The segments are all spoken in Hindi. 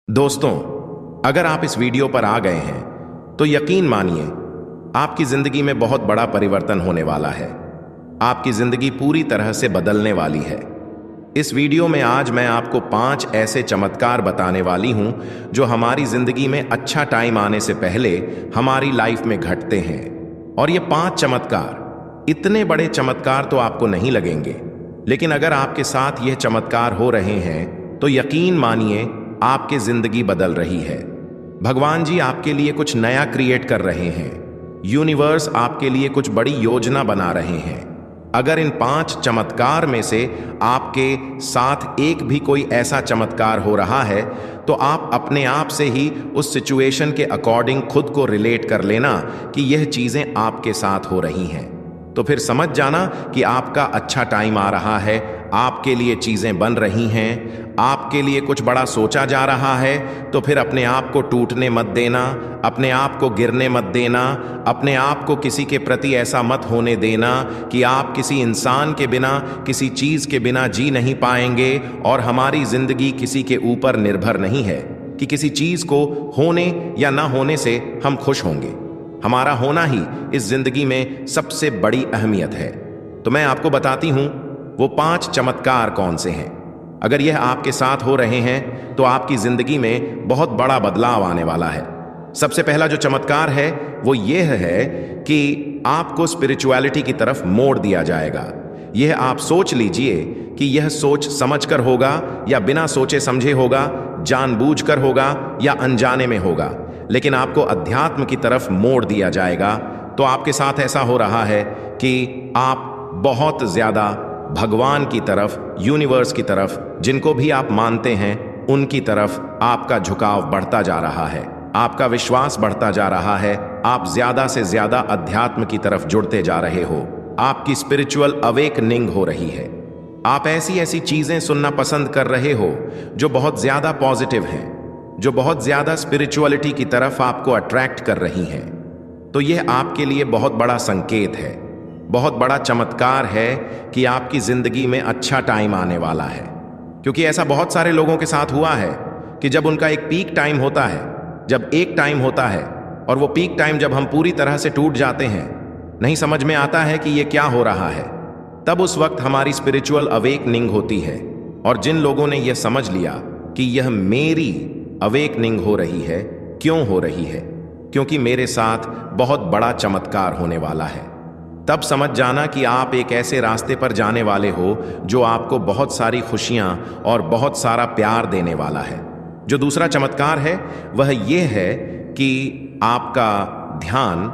दोस्तों, अगर आप इस वीडियो पर आ गए हैं तो यकीन मानिए आपकी जिंदगी में बहुत बड़ा परिवर्तन होने वाला है। आपकी जिंदगी पूरी तरह से बदलने वाली है। इस वीडियो में आज मैं आपको 5 ऐसे चमत्कार बताने वाली हूं जो हमारी जिंदगी में अच्छा टाइम आने से पहले हमारी लाइफ में घटते हैं। और ये 5 चमत्कार इतने बड़े चमत्कार तो आपको नहीं लगेंगे, लेकिन अगर आपके साथ यह चमत्कार हो रहे हैं तो यकीन मानिए आपकी जिंदगी बदल रही है। भगवान जी आपके लिए कुछ नया क्रिएट कर रहे हैं। यूनिवर्स आपके लिए कुछ बड़ी योजना बना रहे हैं। अगर इन 5 चमत्कार में से आपके साथ एक भी कोई ऐसा चमत्कार हो रहा है तो आप अपने आप से ही उस सिचुएशन के अकॉर्डिंग खुद को रिलेट कर लेना कि यह चीजें आपके साथ हो रही हैं। तो फिर समझ जाना कि आपका अच्छा टाइम आ रहा है, आपके लिए चीजें बन रही हैं, आपके लिए कुछ बड़ा सोचा जा रहा है। तो फिर अपने आप को टूटने मत देना, अपने आप को गिरने मत देना, अपने आप को किसी के प्रति ऐसा मत होने देना कि आप किसी इंसान के बिना, किसी चीज के बिना जी नहीं पाएंगे। और हमारी जिंदगी किसी के ऊपर निर्भर नहीं है कि किसी चीज को होने या ना होने से हम खुश होंगे। हमारा होना ही इस जिंदगी में सबसे बड़ी अहमियत है। तो मैं आपको बताती हूं वो 5 चमत्कार कौन से हैं। अगर यह आपके साथ हो रहे हैं तो आपकी जिंदगी में बहुत बड़ा बदलाव आने वाला है। सबसे पहला जो चमत्कार है वो यह है कि आपको स्पिरिचुअलिटी की तरफ मोड़ दिया जाएगा। यह आप सोच लीजिए कि यह सोच समझकर होगा या बिना सोचे समझे होगा, जानबूझकर होगा या अनजाने में होगा, लेकिन आपको अध्यात्म की तरफ मोड़ दिया जाएगा। तो आपके साथ ऐसा हो रहा है कि आप बहुत ज्यादा भगवान की तरफ, यूनिवर्स की तरफ, जिनको भी आप मानते हैं उनकी तरफ आपका झुकाव बढ़ता जा रहा है, आपका विश्वास बढ़ता जा रहा है, आप ज्यादा से ज्यादा अध्यात्म की तरफ जुड़ते जा रहे हो। आपकी स्पिरिचुअल अवेकनिंग हो रही है। आप ऐसी ऐसी चीजें सुनना पसंद कर रहे हो जो बहुत ज्यादा पॉजिटिव हैं, जो बहुत ज्यादा स्पिरिचुअलिटी की तरफ आपको अट्रैक्ट कर रही हैं। तो यह आपके लिए बहुत बड़ा संकेत है, बहुत बड़ा चमत्कार है कि आपकी जिंदगी में अच्छा टाइम आने वाला है। क्योंकि ऐसा बहुत सारे लोगों के साथ हुआ है कि जब उनका एक पीक टाइम होता है, जब एक टाइम होता है और वो पीक टाइम जब हम पूरी तरह से टूट जाते हैं, नहीं समझ में आता है कि ये क्या हो रहा है, तब उस वक्त हमारी स्पिरिचुअल अवेकनिंग होती है। और जिन लोगों ने यह समझ लिया कि यह मेरी अवेकनिंग हो रही है, क्यों हो रही है, क्योंकि मेरे साथ बहुत बड़ा चमत्कार होने वाला है, तब समझ जाना कि आप एक ऐसे रास्ते पर जाने वाले हो जो आपको बहुत सारी खुशियां और बहुत सारा प्यार देने वाला है। जो दूसरा चमत्कार है वह यह है कि आपका ध्यान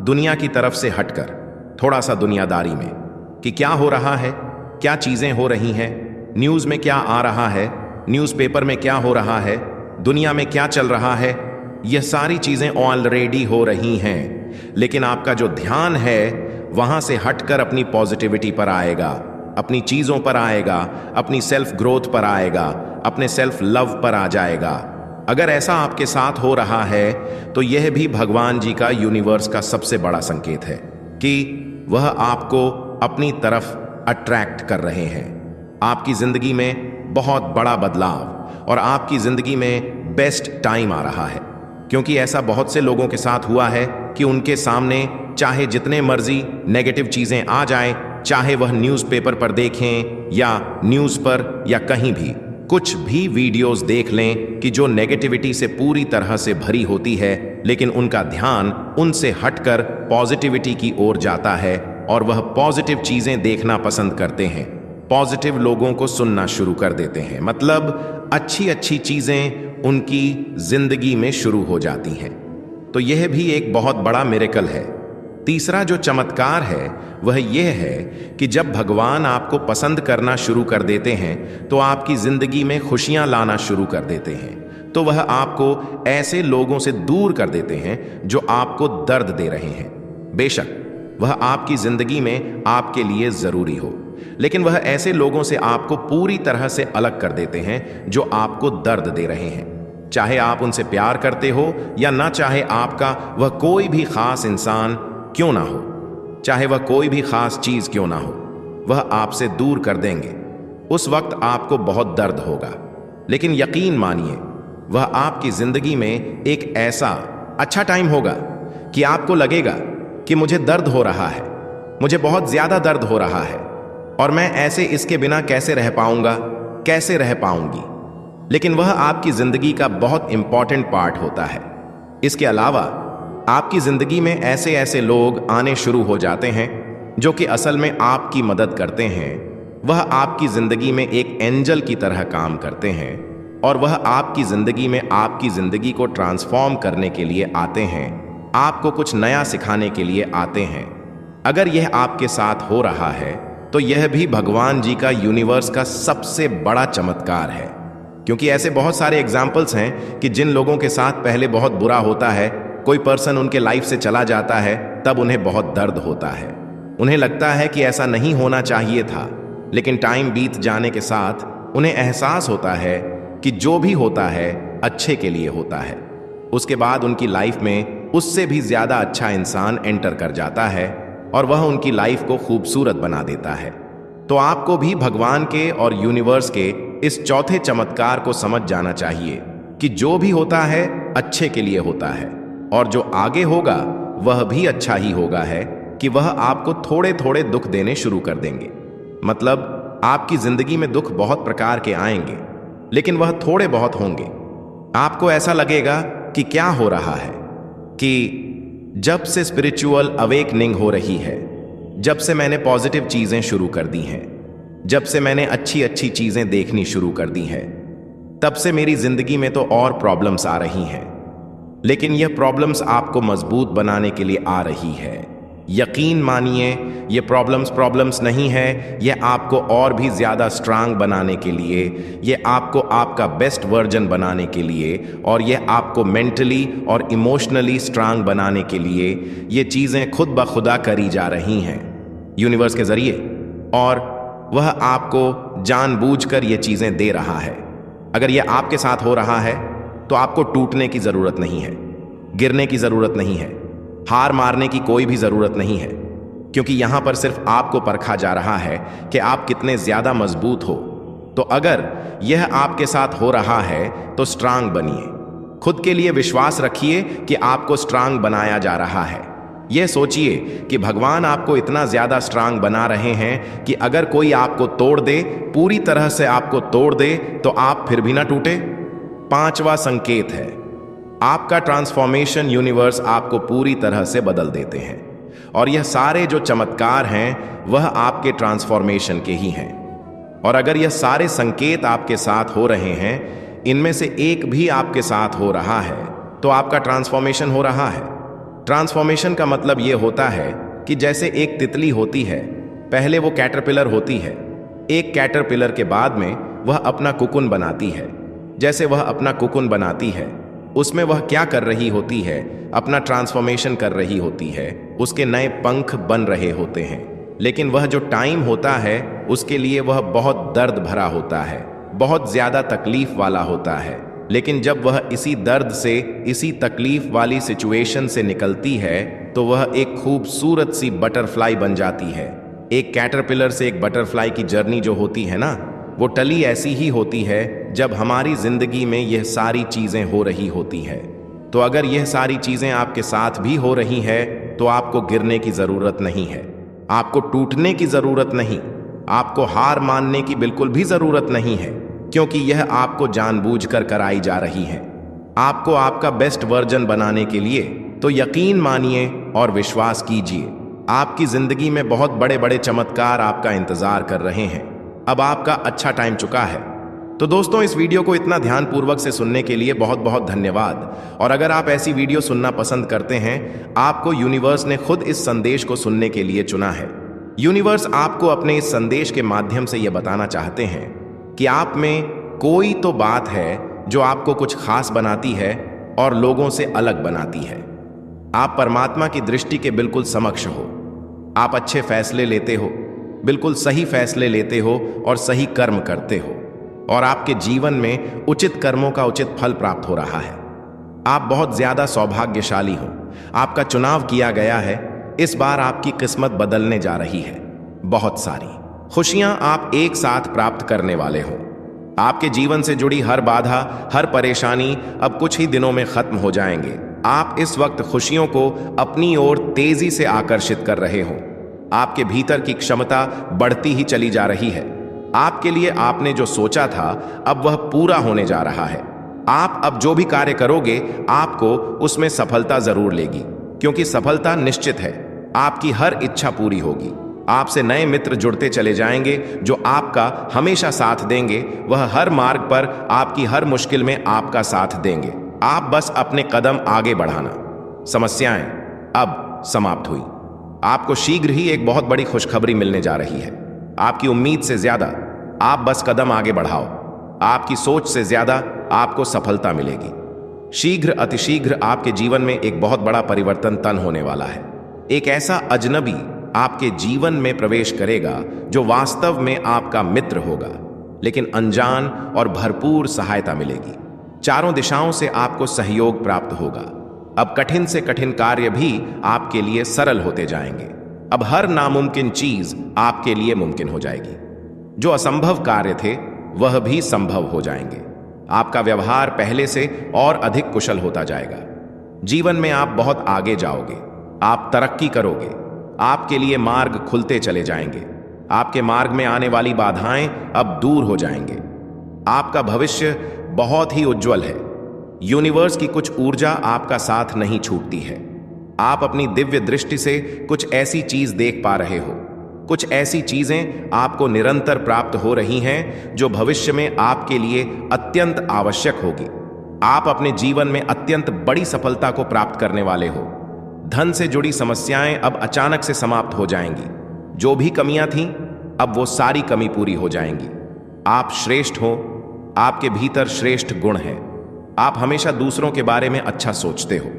दुनिया की तरफ से हटकर थोड़ा सा दुनियादारी में, कि क्या हो रहा है, क्या चीजें हो रही हैं, न्यूज में क्या आ रहा है, न्यूज़पेपर में क्या हो रहा है, दुनिया में क्या चल रहा है, यह सारी चीजें ऑलरेडी हो रही हैं। लेकिन आपका जो ध्यान है वहां से हटकर अपनी पॉजिटिविटी पर आएगा, अपनी चीजों पर आएगा, अपनी सेल्फ ग्रोथ पर आएगा, अपने सेल्फ लव पर आ जाएगा। अगर ऐसा आपके साथ हो रहा है तो यह भी भगवान जी का, यूनिवर्स का सबसे बड़ा संकेत है कि वह आपको अपनी तरफ अट्रैक्ट कर रहे हैं। आपकी जिंदगी में बहुत बड़ा बदलाव और आपकी जिंदगी में बेस्ट टाइम आ रहा है। क्योंकि ऐसा बहुत से लोगों के साथ हुआ है कि उनके सामने चाहे जितने मर्जी नेगेटिव चीजें आ जाएं, चाहे वह न्यूज़पेपर पर देखें या न्यूज़ पर या कहीं भी कुछ भी वीडियोस देख लें कि जो नेगेटिविटी से पूरी तरह से भरी होती है, लेकिन उनका ध्यान उनसे हटकर पॉजिटिविटी की ओर जाता है और वह पॉजिटिव चीजें देखना पसंद करते हैं, पॉजिटिव लोगों को सुनना शुरू कर देते हैं। मतलब अच्छी अच्छी चीजें उनकी जिंदगी में शुरू हो जाती हैं। तो यह भी एक बहुत बड़ा मिरेकल है। तीसरा जो चमत्कार है वह यह है कि जब भगवान आपको पसंद करना शुरू कर देते हैं तो आपकी जिंदगी में खुशियां लाना शुरू कर देते हैं। तो वह आपको ऐसे लोगों से दूर कर देते हैं जो आपको दर्द दे रहे हैं। बेशक वह आपकी जिंदगी में आपके लिए जरूरी हो, लेकिन वह ऐसे लोगों से आपको पूरी तरह से अलग कर देते हैं जो आपको दर्द दे रहे हैं। चाहे आप उनसे प्यार करते हो या ना चाहे आपका वह कोई भी खास इंसान क्यों ना हो, चाहे वह कोई भी खास चीज क्यों ना हो, वह आपसे दूर कर देंगे। उस वक्त आपको बहुत दर्द होगा, लेकिन यकीन मानिए वह आपकी जिंदगी में एक ऐसा अच्छा टाइम होगा कि आपको लगेगा कि मुझे दर्द हो रहा है, मुझे बहुत ज्यादा दर्द हो रहा है और मैं ऐसे इसके बिना कैसे रह पाऊंगा, कैसे रह पाऊंगी। लेकिन वह आपकी जिंदगी का बहुत इंपॉर्टेंट पार्ट होता है। इसके अलावा आपकी जिंदगी में ऐसे ऐसे लोग आने शुरू हो जाते हैं जो कि असल में आपकी मदद करते हैं। वह आपकी जिंदगी में एक एंजल की तरह काम करते हैं और वह आपकी जिंदगी में आपकी जिंदगी को ट्रांसफॉर्म करने के लिए आते हैं, आपको कुछ नया सिखाने के लिए आते हैं। अगर यह आपके साथ हो रहा है तो यह भी भगवान जी का, यूनिवर्स का सबसे बड़ा चमत्कार है। क्योंकि ऐसे बहुत सारे एग्जाम्पल्स हैं कि जिन लोगों के साथ पहले बहुत बुरा होता है, कोई पर्सन उनके लाइफ से चला जाता है, तब उन्हें बहुत दर्द होता है, उन्हें लगता है कि ऐसा नहीं होना चाहिए था। लेकिन टाइम बीत जाने के साथ उन्हें एहसास होता है कि जो भी होता है अच्छे के लिए होता है। उसके बाद उनकी लाइफ में उससे भी ज्यादा अच्छा इंसान एंटर कर जाता है और वह उनकी लाइफ को खूबसूरत बना देता है। तो आपको भी भगवान के और यूनिवर्स के इस चौथे चमत्कार को समझ जाना चाहिए कि जो भी होता है अच्छे के लिए होता है और जो आगे होगा वह भी अच्छा ही होगा है कि वह आपको थोड़े थोड़े दुख देने शुरू कर देंगे। मतलब आपकी जिंदगी में दुख बहुत प्रकार के आएंगे, लेकिन वह थोड़े बहुत होंगे। आपको ऐसा लगेगा कि क्या हो रहा है, कि जब से स्पिरिचुअल अवेकनिंग हो रही है, जब से मैंने पॉजिटिव चीजें शुरू कर दी हैं, जब से मैंने अच्छी अच्छी चीजें देखनी शुरू कर दी हैं, तब से मेरी जिंदगी में तो और प्रॉब्लम्स आ रही हैं। लेकिन यह प्रॉब्लम्स आपको मजबूत बनाने के लिए आ रही है। यकीन मानिए, ये प्रॉब्लम्स नहीं है, ये आपको और भी ज़्यादा स्ट्रांग बनाने के लिए, ये आपको आपका बेस्ट वर्जन बनाने के लिए और ये आपको मेंटली और इमोशनली स्ट्रांग बनाने के लिए ये चीज़ें खुद ब खुदा करी जा रही हैं यूनिवर्स के ज़रिए, और वह आपको जानबूझकर ये चीज़ें दे रहा है। अगर ये आपके साथ हो रहा है तो आपको टूटने की ज़रूरत नहीं है, गिरने की ज़रूरत नहीं है, हार मारने की कोई भी जरूरत नहीं है, क्योंकि यहां पर सिर्फ आपको परखा जा रहा है कि आप कितने ज्यादा मजबूत हो। तो अगर यह आपके साथ हो रहा है तो स्ट्रांग बनिए, खुद के लिए विश्वास रखिए कि आपको स्ट्रांग बनाया जा रहा है। यह सोचिए कि भगवान आपको इतना ज्यादा स्ट्रांग बना रहे हैं कि अगर कोई आपको तोड़ दे, पूरी तरह से आपको तोड़ दे, तो आप फिर भी ना टूटे। पांचवा संकेत है, आपका ट्रांसफॉर्मेशन यूनिवर्स आपको पूरी तरह से बदल देते हैं, और यह सारे जो चमत्कार हैं वह आपके ट्रांसफॉर्मेशन के ही हैं। और अगर यह सारे संकेत आपके साथ हो रहे हैं, इनमें से एक भी आपके साथ हो रहा है, तो आपका ट्रांसफॉर्मेशन हो रहा है। ट्रांसफॉर्मेशन का मतलब यह होता है कि जैसे एक तितली होती है, पहले वो कैटरपिलर होती है, एक कैटरपिलर के बाद में वह अपना कुकुन बनाती है। जैसे वह अपना कुकुन बनाती है, उसमें वह क्या कर रही होती है, अपना ट्रांसफॉर्मेशन कर रही होती है, उसके नए पंख बन रहे होते हैं। लेकिन वह जो टाइम होता है उसके लिए वह बहुत दर्द भरा होता है, बहुत ज्यादा तकलीफ वाला होता है। लेकिन जब वह इसी दर्द से, इसी तकलीफ वाली सिचुएशन से निकलती है, तो वह एक खूबसूरत सी बटरफ्लाई बन जाती है। एक कैटरपिलर से एक बटरफ्लाई की जर्नी जो होती है ना, वो टली ऐसी ही होती है जब हमारी जिंदगी में यह सारी चीजें हो रही होती है। तो अगर यह सारी चीजें आपके साथ भी हो रही है तो आपको गिरने की जरूरत नहीं है, आपको टूटने की जरूरत नहीं, आपको हार मानने की बिल्कुल भी जरूरत नहीं है, क्योंकि यह आपको जानबूझकर कराई जा रही है, आपको आपका बेस्ट वर्जन बनाने के लिए। तो यकीन मानिए और विश्वास कीजिए, आपकी जिंदगी में बहुत बड़े बड़े चमत्कार आपका इंतजार कर रहे हैं। अब आपका अच्छा टाइम चुका है। तो दोस्तों, इस वीडियो को इतना ध्यानपूर्वक से सुनने के लिए बहुत बहुत धन्यवाद। और अगर आप ऐसी वीडियो सुनना पसंद करते हैं, आपको यूनिवर्स ने खुद इस संदेश को सुनने के लिए चुना है। यूनिवर्स आपको अपने इस संदेश के माध्यम से यह बताना चाहते हैं कि आप में कोई तो बात है जो आपको कुछ खास बनाती है और लोगों से अलग बनाती है। आप परमात्मा की दृष्टि के बिल्कुल समक्ष हो। आप अच्छे फैसले लेते हो, बिल्कुल सही फैसले लेते हो और सही कर्म करते हो, और आपके जीवन में उचित कर्मों का उचित फल प्राप्त हो रहा है। आप बहुत ज्यादा सौभाग्यशाली हो, आपका चुनाव किया गया है। इस बार आपकी किस्मत बदलने जा रही है। बहुत सारी खुशियां आप एक साथ प्राप्त करने वाले हो। आपके जीवन से जुड़ी हर बाधा, हर परेशानी अब कुछ ही दिनों में खत्म हो जाएंगे। आप इस वक्त खुशियों को अपनी ओर तेजी से आकर्षित कर रहे हो। आपके भीतर की क्षमता बढ़ती ही चली जा रही है। आपके लिए आपने जो सोचा था अब वह पूरा होने जा रहा है। आप अब जो भी कार्य करोगे आपको उसमें सफलता जरूर लेगी, क्योंकि सफलता निश्चित है। आपकी हर इच्छा पूरी होगी। आपसे नए मित्र जुड़ते चले जाएंगे जो आपका हमेशा साथ देंगे। वह हर मार्ग पर आपकी हर मुश्किल में आपका साथ देंगे। आप बस अपने कदम आगे बढ़ाना। समस्याएं अब समाप्त हुई। आपको शीघ्र ही एक बहुत बड़ी खुशखबरी मिलने जा रही है। आपकी उम्मीद से ज्यादा आप बस कदम आगे बढ़ाओ। आपकी सोच से ज्यादा आपको सफलता मिलेगी। शीघ्र अतिशीघ्र आपके जीवन में एक बहुत बड़ा परिवर्तन तन होने वाला है। एक ऐसा अजनबी आपके जीवन में प्रवेश करेगा जो वास्तव में आपका मित्र होगा, लेकिन अनजान और भरपूर सहायता मिलेगी। चारों दिशाओं से आपको सहयोग प्राप्त होगा। अब कठिन से कठिन कार्य भी आपके लिए सरल होते जाएंगे। अब हर नामुमकिन चीज आपके लिए मुमकिन हो जाएगी। जो असंभव कार्य थे वह भी संभव हो जाएंगे। आपका व्यवहार पहले से और अधिक कुशल होता जाएगा। जीवन में आप बहुत आगे जाओगे। आप तरक्की करोगे। आपके लिए मार्ग खुलते चले जाएंगे। आपके मार्ग में आने वाली बाधाएं अब दूर हो जाएंगे। आपका भविष्य बहुत ही उज्जवल है। यूनिवर्स की कुछ ऊर्जा आपका साथ नहीं छूटती है। आप अपनी दिव्य दृष्टि से कुछ ऐसी चीज देख पा रहे हो। कुछ ऐसी चीजें आपको निरंतर प्राप्त हो रही हैं जो भविष्य में आपके लिए अत्यंत आवश्यक होगी। आप अपने जीवन में अत्यंत बड़ी सफलता को प्राप्त करने वाले हो। धन से जुड़ी समस्याएं अब अचानक से समाप्त हो जाएंगी। जो भी कमियां थीं अब वो सारी कमी पूरी हो जाएंगी। आप श्रेष्ठ हो। आपके भीतर श्रेष्ठ गुण है। आप हमेशा दूसरों के बारे में अच्छा सोचते हो,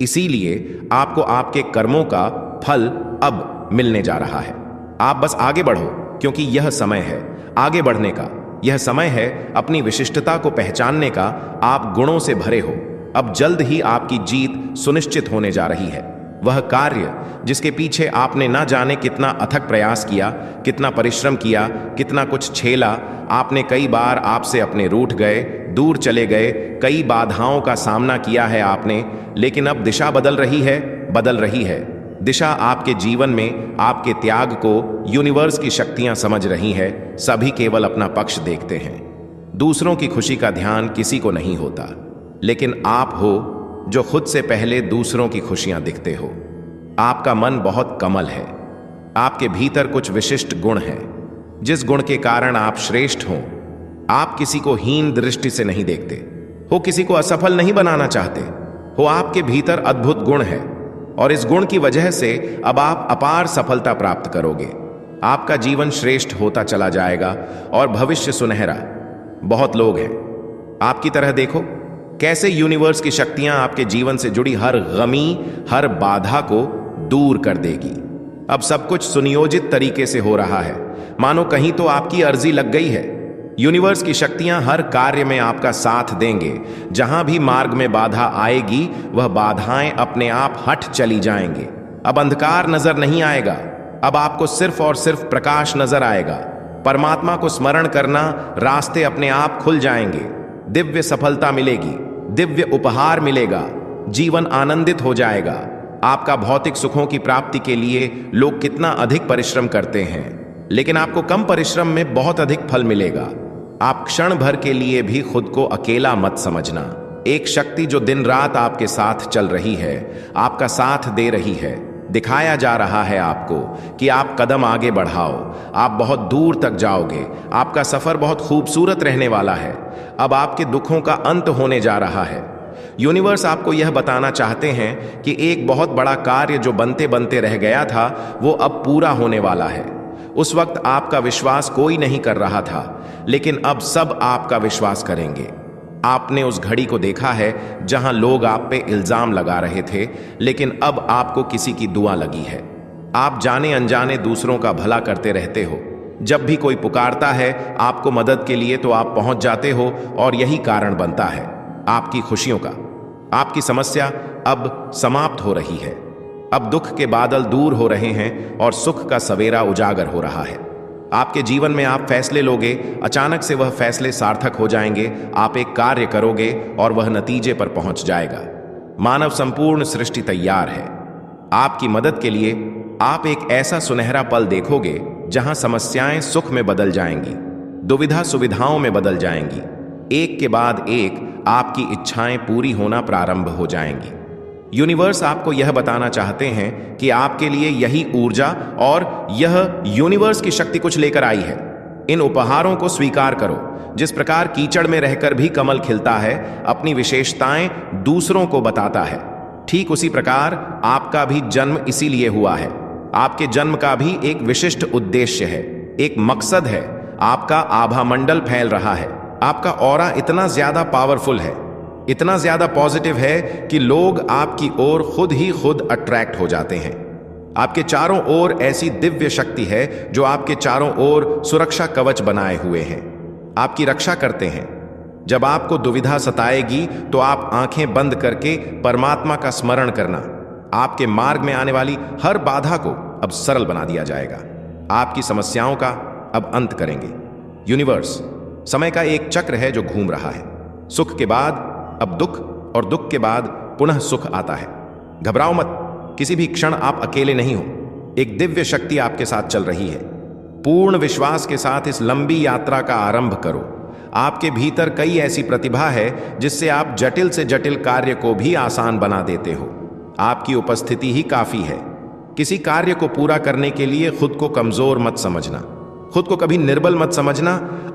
इसीलिए आपको आपके कर्मों का फल अब मिलने जा रहा है। आप बस आगे बढ़ो, क्योंकि यह समय है आगे बढ़ने का। यह समय है अपनी विशिष्टता को पहचानने का। आप गुणों से भरे हो। अब जल्द ही आपकी जीत सुनिश्चित होने जा रही है। वह कार्य जिसके पीछे आपने ना जाने कितना अथक प्रयास किया, कितना परिश्रम किया, कितना कुछ झेला। आपने कई बार आपसे अपने रूठ गए, दूर चले गए, कई बाधाओं का सामना किया है आपने, लेकिन अब दिशा बदल रही है। दिशा आपके जीवन में आपके त्याग को यूनिवर्स की शक्तियां समझ रही है। सभी केवल अपना पक्ष देखते हैं। दूसरों की खुशी का ध्यान किसी को नहीं होता, लेकिन आप हो जो खुद से पहले दूसरों की खुशियां दिखते हो। आपका मन बहुत कमल है। आपके भीतर कुछ विशिष्ट गुण हैं, जिस गुण के कारण आप श्रेष्ठ हो। आप किसी को हीन दृष्टि से नहीं देखते हो, किसी को असफल नहीं बनाना चाहते हो। आपके भीतर अद्भुत गुण है और इस गुण की वजह से अब आप अपार सफलता प्राप्त करोगे। आपका जीवन श्रेष्ठ होता चला जाएगा और भविष्य सुनहरा। बहुत लोग हैं आपकी तरह। देखो कैसे यूनिवर्स की शक्तियां आपके जीवन से जुड़ी हर गमी, हर बाधा को दूर कर देगी। अब सब कुछ सुनियोजित तरीके से हो रहा है, मानो कहीं तो आपकी अर्जी लग गई है। यूनिवर्स की शक्तियां हर कार्य में आपका साथ देंगे। जहां भी मार्ग में बाधा आएगी वह बाधाएं अपने आप हट चली जाएंगे। अब अंधकार नजर नहीं आएगा। अब आपको सिर्फ और सिर्फ प्रकाश नजर आएगा। परमात्मा को स्मरण करना, रास्ते अपने आप खुल जाएंगे। दिव्य सफलता मिलेगी, दिव्य उपहार मिलेगा, जीवन आनंदित हो जाएगा। आपका भौतिक सुखों की प्राप्ति के लिए लोग कितना अधिक परिश्रम करते हैं, लेकिन आपको कम परिश्रम में बहुत अधिक फल मिलेगा। आप क्षण भर के लिए भी खुद को अकेला मत समझना। एक शक्ति जो दिन रात आपके साथ चल रही है, आपका साथ दे रही है। दिखाया जा रहा है आपको कि आप कदम आगे बढ़ाओ, आप बहुत दूर तक जाओगे। आपका सफर बहुत खूबसूरत रहने वाला है। अब आपके दुखों का अंत होने जा रहा है। यूनिवर्स आपको यह बताना चाहते हैं कि एक बहुत बड़ा कार्य जो बनते बनते रह गया था वो अब पूरा होने वाला है। उस वक्त आपका विश्वास कोई नहीं कर रहा था, लेकिन अब सब आपका विश्वास करेंगे। आपने उस घड़ी को देखा है जहां लोग आप पे इल्जाम लगा रहे थे, लेकिन अब आपको किसी की दुआ लगी है। आप जाने अनजाने दूसरों का भला करते रहते हो। जब भी कोई पुकारता है आपको मदद के लिए तो आप पहुंच जाते हो, और यही कारण बनता है आपकी खुशियों का। आपकी समस्या अब समाप्त हो रही है। अब दुख के बादल दूर हो रहे हैं और सुख का सवेरा उजागर हो रहा है। आपके जीवन में आप फैसले लोगे, अचानक से वह फैसले सार्थक हो जाएंगे। आप एक कार्य करोगे और वह नतीजे पर पहुंच जाएगा। मानव संपूर्ण सृष्टि तैयार है आपकी मदद के लिए। आप एक ऐसा सुनहरा पल देखोगे जहां समस्याएं सुख में बदल जाएंगी, दुविधा सुविधाओं में बदल जाएंगी। एक के बाद एक आपकी इच्छाएं पूरी होना प्रारंभ हो जाएंगी। यूनिवर्स आपको यह बताना चाहते हैं कि आपके लिए यही ऊर्जा और यह यूनिवर्स की शक्ति कुछ लेकर आई है। इन उपहारों को स्वीकार करो। जिस प्रकार कीचड़ में रहकर भी कमल खिलता है, अपनी विशेषताएं दूसरों को बताता है, ठीक उसी प्रकार आपका भी जन्म इसीलिए हुआ है। आपके जन्म का भी एक विशिष्ट उद्देश्य है, एक मकसद है। आपका आभामंडल फैल रहा है। आपका ऑरा इतना ज्यादा पावरफुल है, इतना ज्यादा पॉजिटिव है कि लोग आपकी ओर खुद ही खुद अट्रैक्ट हो जाते हैं। आपके चारों ओर ऐसी दिव्य शक्ति है जो आपके चारों ओर सुरक्षा कवच बनाए हुए हैं, आपकी रक्षा करते हैं। जब आपको दुविधा सताएगी तो आप आंखें बंद करके परमात्मा का स्मरण करना। आपके मार्ग में आने वाली हर बाधा को अब सरल बना दिया जाएगा। आपकी समस्याओं का अब अंत करेंगे। यूनिवर्स समय का एक चक्र है जो घूम रहा है। सुख के बाद अब दुख और दुख के बाद पुनः सुख आता है। घबराओ मत, किसी भी क्षण आप अकेले नहीं हो। एक दिव्य शक्ति आपके साथ चल रही है। पूर्ण विश्वास के साथ इस लंबी यात्रा का आरंभ करो। आपके भीतर कई ऐसी प्रतिभा है जिससे आप जटिल से जटिल कार्य को भी आसान बना देते हो। आपकी उपस्थिति ही काफी है। किसी कार्य को पूरा करने के लिए खुद को कमजोर मत समझना, खुद को कभी निर्बल मत समझना।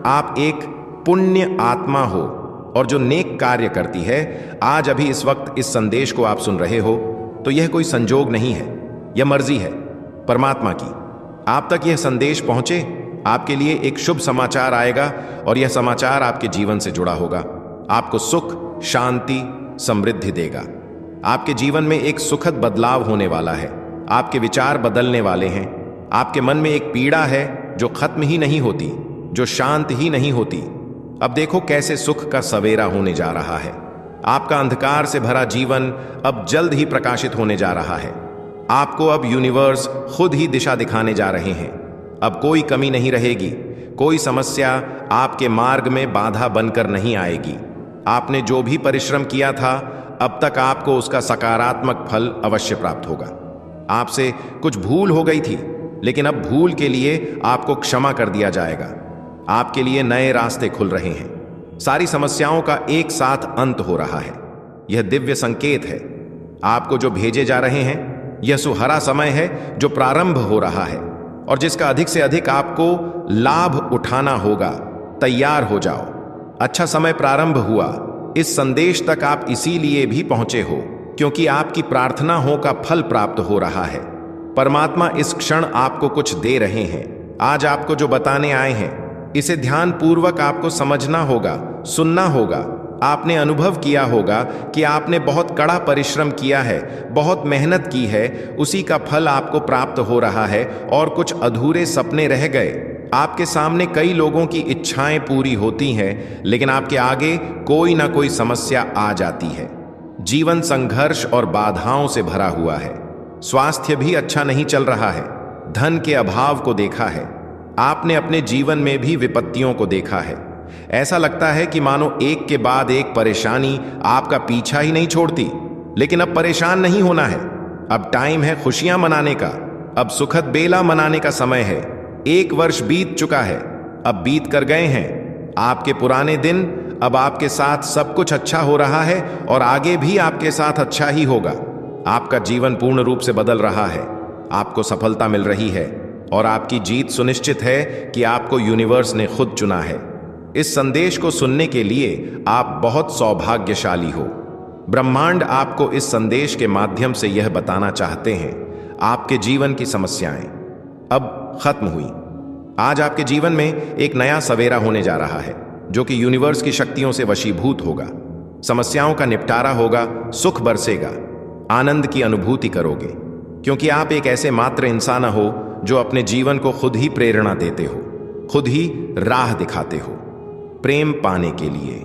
आप एक पुण्य आत्मा हो और जो नेक कार्य करती है। आज अभी इस वक्त इस संदेश को आप सुन रहे हो तो यह कोई संजोग नहीं है, यह मर्जी है परमात्मा की। आप तक यह संदेश पहुंचे, आपके लिए एक शुभ समाचार आएगा और यह समाचार आपके जीवन से जुड़ा होगा। आपको सुख, शांति, समृद्धि देगा। आपके जीवन में एक सुखद बदलाव होने वाला है। आपके विचार बदलने वाले हैं। आपके मन में एक पीड़ा है जो खत्म ही नहीं होती, जो शांत ही नहीं होती। अब देखो कैसे सुख का सवेरा होने जा रहा है। आपका अंधकार से भरा जीवन अब जल्द ही प्रकाशित होने जा रहा है। आपको अब यूनिवर्स खुद ही दिशा दिखाने जा रहे हैं। अब कोई कमी नहीं रहेगी, कोई समस्या आपके मार्ग में बाधा बनकर नहीं आएगी। आपने जो भी परिश्रम किया था, अब तक आपको उसका सकारात्मक फल अवश्य प्राप्त होगा। आपसे कुछ भूल हो गई थी, लेकिन अब भूल के लिए आपको क्षमा कर दिया जाएगा। आपके लिए नए रास्ते खुल रहे हैं। सारी समस्याओं का एक साथ अंत हो रहा है। यह दिव्य संकेत है। आपको जो भेजे जा रहे हैं, यह सुनहरा समय है जो प्रारंभ हो रहा है और जिसका अधिक से अधिक आपको लाभ उठाना होगा। तैयार हो जाओ, अच्छा समय प्रारंभ हुआ। इस संदेश तक आप इसीलिए भी पहुंचे हो क्योंकि आपकी प्रार्थनाओं का फल प्राप्त हो रहा है। परमात्मा इस क्षण आपको कुछ दे रहे हैं। आज आपको जो बताने आए हैं, इसे ध्यान पूर्वक आपको समझना होगा, सुनना होगा। आपने अनुभव किया होगा कि आपने बहुत कड़ा परिश्रम किया है, बहुत मेहनत की है, उसी का फल आपको प्राप्त हो रहा है और कुछ अधूरे सपने रह गए। आपके सामने कई लोगों की इच्छाएं पूरी होती हैं, लेकिन आपके आगे कोई ना कोई समस्या आ जाती है। जीवन संघर्ष और बाधाओं से भरा हुआ है। स्वास्थ्य भी अच्छा नहीं चल रहा है। धन के अभाव को देखा है। आपने अपने जीवन में भी विपत्तियों को देखा है। ऐसा लगता है कि मानो एक के बाद एक परेशानी आपका पीछा ही नहीं छोड़ती। लेकिन अब परेशान नहीं होना है। अब टाइम है खुशियां मनाने का। अब सुखद बेला मनाने का समय है। 1 वर्ष बीत चुका है, अब बीत कर गए हैं। आपके पुराने दिन, अब आपके साथ सब कुछ अच्छा हो रहा है और आगे भी आपके साथ अच्छा ही होगा। आपका जीवन पूर्ण रूप से बदल रहा है। आपको सफलता मिल रही है और आपकी जीत सुनिश्चित है कि आपको यूनिवर्स ने खुद चुना है। इस संदेश को सुनने के लिए आप बहुत सौभाग्यशाली हो। ब्रह्मांड आपको इस संदेश के माध्यम से यह बताना चाहते हैं, आपके जीवन की समस्याएं अब खत्म हुई। आज आपके जीवन में एक नया सवेरा होने जा रहा है जो कि यूनिवर्स की शक्तियों से वशीभूत होगा। समस्याओं का निपटारा होगा, सुख बरसेगा, आनंद की अनुभूति करोगे, क्योंकि आप एक ऐसे मात्र इंसान हो जो अपने जीवन को खुद ही प्रेरणा देते हो, खुद ही राह दिखाते हो। प्रेम पाने के लिए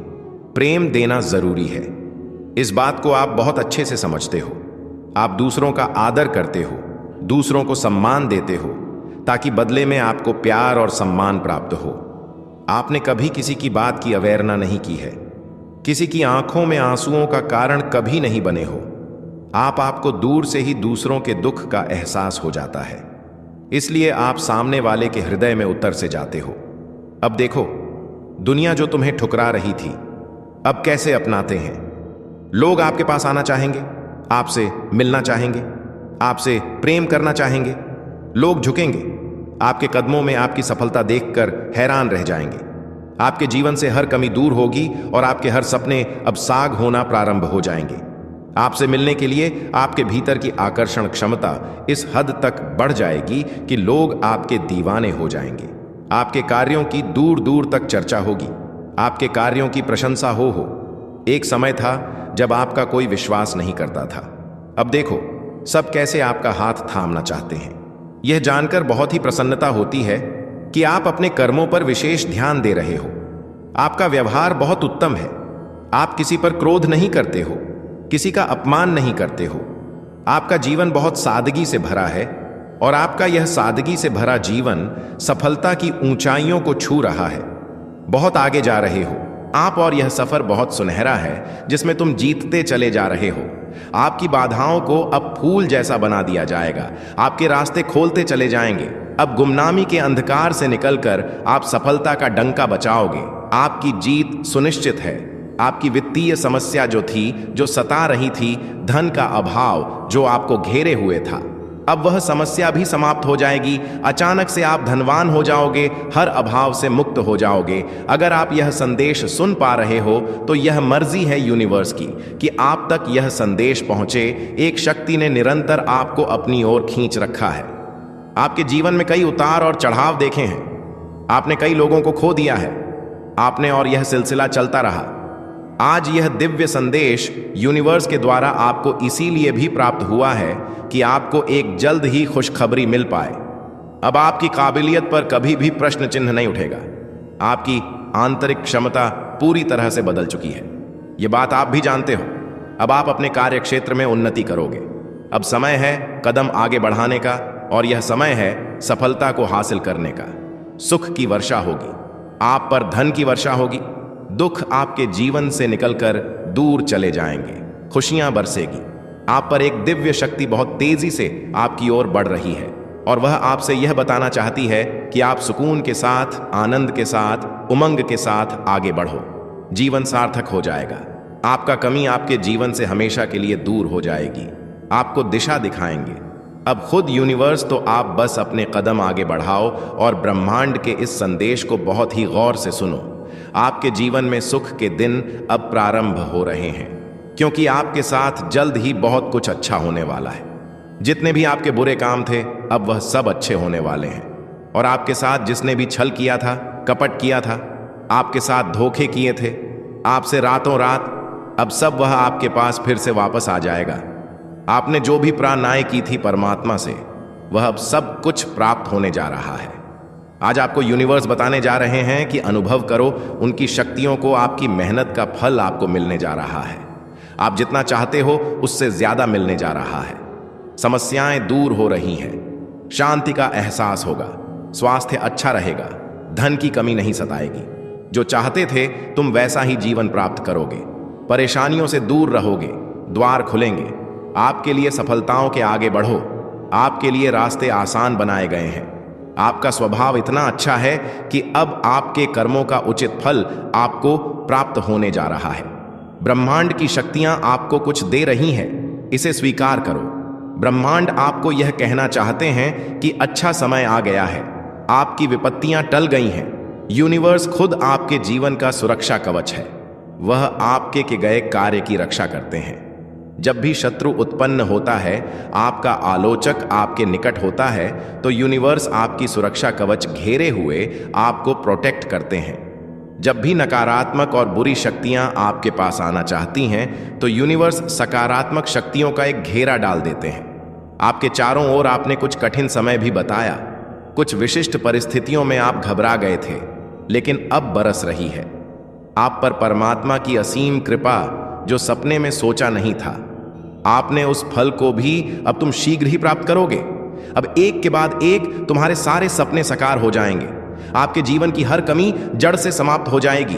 प्रेम देना जरूरी है। इस बात को आप बहुत अच्छे से समझते हो। आप दूसरों का आदर करते हो, दूसरों को सम्मान देते हो, ताकि बदले में आपको प्यार और सम्मान प्राप्त हो। आपने कभी किसी की बात की अवहेलना नहीं की है, किसी की आंखों में आंसुओं का कारण कभी नहीं बने हो। आपको दूर से ही दूसरों के दुख का एहसास हो जाता है, इसलिए आप सामने वाले के हृदय में उतर से जाते हो। अब देखो, दुनिया जो तुम्हें ठुकरा रही थी, अब कैसे अपनाते हैं। लोग आपके पास आना चाहेंगे, आपसे मिलना चाहेंगे, आपसे प्रेम करना चाहेंगे। लोग झुकेंगे, आपके कदमों में आपकी सफलता देखकर हैरान रह जाएंगे। आपके जीवन से हर कमी दूर होगी और आपके हर सपने अब साग होना प्रारंभ हो जाएंगे। आपसे मिलने के लिए आपके भीतर की आकर्षण क्षमता इस हद तक बढ़ जाएगी कि लोग आपके दीवाने हो जाएंगे। आपके कार्यों की दूर दूर तक चर्चा होगी, आपके कार्यों की प्रशंसा हो। एक समय था जब आपका कोई विश्वास नहीं करता था। अब देखो, सब कैसे आपका हाथ थामना चाहते हैं। यह जानकर बहुत ही प्रसन्नता होती है कि आप अपने कर्मों पर विशेष ध्यान दे रहे हो। आपका व्यवहार बहुत उत्तम है। आप किसी पर क्रोध नहीं करते हो, किसी का अपमान नहीं करते हो। आपका जीवन बहुत सादगी से भरा है और आपका यह सादगी से भरा जीवन सफलता की ऊंचाइयों को छू रहा है। बहुत आगे जा रहे हो आप और यह सफर बहुत सुनहरा है जिसमें तुम जीतते चले जा रहे हो। आपकी बाधाओं को अब फूल जैसा बना दिया जाएगा, आपके रास्ते खोलते चले जाएंगे। अब गुमनामी के अंधकार से निकलकर आप सफलता का डंका बचाओगे। आपकी जीत सुनिश्चित है। आपकी वित्तीय समस्या जो थी, जो सता रही थी, धन का अभाव जो आपको घेरे हुए था, अब वह समस्या भी समाप्त हो जाएगी। अचानक से आप धनवान हो जाओगे, हर अभाव से मुक्त हो जाओगे। अगर आप यह संदेश सुन पा रहे हो तो यह मर्जी है यूनिवर्स की कि आप तक यह संदेश पहुंचे। एक शक्ति ने निरंतर आपको अपनी ओर खींच रखा है। आपके जीवन में कई उतार और चढ़ाव देखे हैं। आपने कई लोगों को खो दिया है आपने, और यह सिलसिला चलता रहा। आज यह दिव्य संदेश यूनिवर्स के द्वारा आपको इसीलिए भी प्राप्त हुआ है कि आपको एक जल्द ही खुशखबरी मिल पाए। अब आपकी काबिलियत पर कभी भी प्रश्न चिन्ह नहीं उठेगा। आपकी आंतरिक क्षमता पूरी तरह से बदल चुकी है। यह बात आप भी जानते हो। अब आप अपने कार्य क्षेत्र में उन्नति करोगे। अब समय है कदम आगे बढ़ाने का, और यह समय है सफलता को हासिल करने का। सुख की वर्षा होगी, आप पर धन की वर्षा होगी। दुख आपके जीवन से निकलकर दूर चले जाएंगे, खुशियां बरसेगी। आप पर एक दिव्य शक्ति बहुत तेजी से आपकी ओर बढ़ रही है, और वह आपसे यह बताना चाहती है कि आप सुकून के साथ, आनंद के साथ, उमंग के साथ आगे बढ़ो। जीवन सार्थक हो जाएगा। आपका कमी आपके जीवन से हमेशा के लिए दूर हो जाएगी। आपको दिशा दिखाएंगे। अब खुद यूनिवर्स, तो आप बस अपने कदम आगे बढ़ाओ और ब्रह्मांड के इस संदेश को बहुत ही गौर से सुनो। आपके जीवन में सुख के दिन अब प्रारंभ हो रहे हैं, क्योंकि आपके साथ जल्द ही बहुत कुछ अच्छा होने वाला है। जितने भी आपके बुरे काम थे, अब वह सब अच्छे होने वाले हैं। और आपके साथ जिसने भी छल किया था, कपट किया था, आपके साथ धोखे किए थे, आपसे रातों रात, अब सब वह आपके पास फिर से वापस आ जाएगा। आपने जो भी प्रार्थनाएं की थी परमात्मा से, वह अब सब कुछ प्राप्त होने जा रहा है। आज आपको यूनिवर्स बताने जा रहे हैं कि अनुभव करो उनकी शक्तियों को। आपकी मेहनत का फल आपको मिलने जा रहा है। आप जितना चाहते हो उससे ज्यादा मिलने जा रहा है। समस्याएं दूर हो रही हैं, शांति का एहसास होगा, स्वास्थ्य अच्छा रहेगा, धन की कमी नहीं सताएगी। जो चाहते थे तुम वैसा ही जीवन प्राप्त करोगे। परेशानियों से दूर रहोगे, द्वार खुलेंगे। आपके लिए सफलताओं के आगे बढ़ो। आपके लिए रास्ते आसान बनाए गए हैं। आपका स्वभाव इतना अच्छा है कि अब आपके कर्मों का उचित फल आपको प्राप्त होने जा रहा है। ब्रह्मांड की शक्तियां आपको कुछ दे रही हैं, इसे स्वीकार करो। ब्रह्मांड आपको यह कहना चाहते हैं कि अच्छा समय आ गया है। आपकी विपत्तियां टल गई हैं। यूनिवर्स खुद आपके जीवन का सुरक्षा कवच है। वह आपके के गए कार्य की रक्षा करते हैं। जब भी शत्रु उत्पन्न होता है, आपका आलोचक आपके निकट होता है, तो यूनिवर्स आपकी सुरक्षा कवच घेरे हुए आपको प्रोटेक्ट करते हैं। जब भी नकारात्मक और बुरी शक्तियां आपके पास आना चाहती हैं, तो यूनिवर्स सकारात्मक शक्तियों का एक घेरा डाल देते हैं। आपके चारों ओर आपने कुछ कठिन समय भी बताया। कुछ विशिष्ट परिस्थितियों में आप घबरा गए थे, लेकिन अब बरस रही है आप पर परमात्मा की असीम कृपा, जो सपने में सोचा नहीं था। आपने उस फल को भी अब तुम शीघ्र ही प्राप्त करोगे। अब एक के बाद एक तुम्हारे सारे सपने साकार हो जाएंगे। आपके जीवन की हर कमी जड़ से समाप्त हो जाएगी।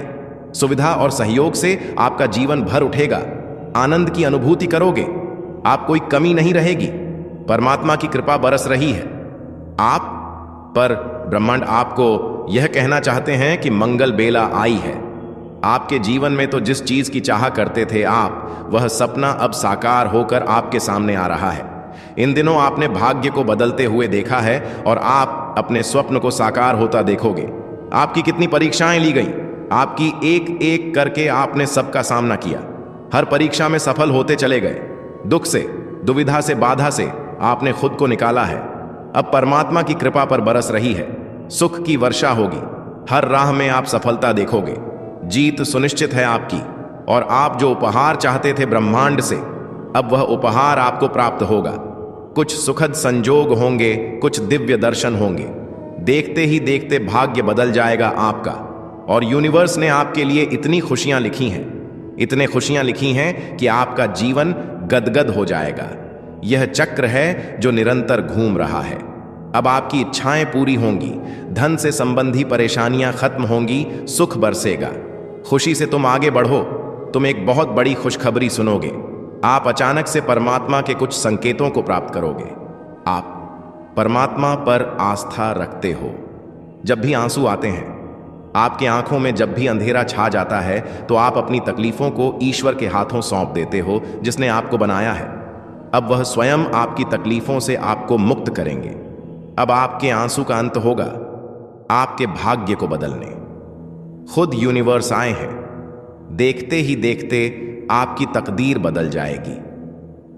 सुविधा और सहयोग से आपका जीवन भर उठेगा। आनंद की अनुभूति करोगे। आप कोई कमी नहीं रहेगी। परमात्मा की कृपा बरस रही है आप पर। ब्रह्मांड आपको यह कहना चाहते हैं कि मंगल बेला आई है। आपके जीवन में तो जिस चीज की चाह करते थे आप, वह सपना अब साकार होकर आपके सामने आ रहा है। इन दिनों आपने भाग्य को बदलते हुए देखा है और आप अपने स्वप्न को साकार होता देखोगे। आपकी कितनी परीक्षाएं ली गई, आपकी एक एक करके आपने सबका सामना किया। हर परीक्षा में सफल होते चले गए। दुख से, दुविधा से, बाधा से आपने खुद को निकाला है। अब परमात्मा की कृपा पर बरस रही है। सुख की वर्षा होगी। हर राह में आप सफलता देखोगे। जीत सुनिश्चित है आपकी। और आप जो उपहार चाहते थे ब्रह्मांड से, अब वह उपहार आपको प्राप्त होगा। कुछ सुखद संजोग होंगे, कुछ दिव्य दर्शन होंगे। देखते ही देखते भाग्य बदल जाएगा आपका। और यूनिवर्स ने आपके लिए इतनी खुशियां लिखी हैं, इतने खुशियां लिखी हैं कि आपका जीवन गदगद हो जाएगा। यह चक्र है जो निरंतर घूम रहा है। अब आपकी इच्छाएं पूरी होंगी। धन से संबंधी परेशानियां खत्म होंगी। सुख बरसेगा। खुशी से तुम आगे बढ़ो। तुम एक बहुत बड़ी खुशखबरी सुनोगे। आप अचानक से परमात्मा के कुछ संकेतों को प्राप्त करोगे। आप परमात्मा पर आस्था रखते हो। जब भी आंसू आते हैं, आपके आंखों में जब भी अंधेरा छा जाता है, तो आप अपनी तकलीफों को ईश्वर के हाथों सौंप देते हो, जिसने आपको बनाया है। अब वह स्वयं आपकी तकलीफों से आपको मुक्त करेंगे। अब आपके आंसू का अंत होगा आपके भाग्य को बदलने। खुद यूनिवर्स आए हैं। देखते ही देखते आपकी तकदीर बदल जाएगी।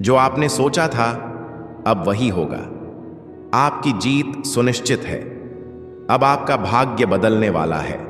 जो आपने सोचा था, अब वही होगा। आपकी जीत सुनिश्चित है। अब आपका भाग्य बदलने वाला है।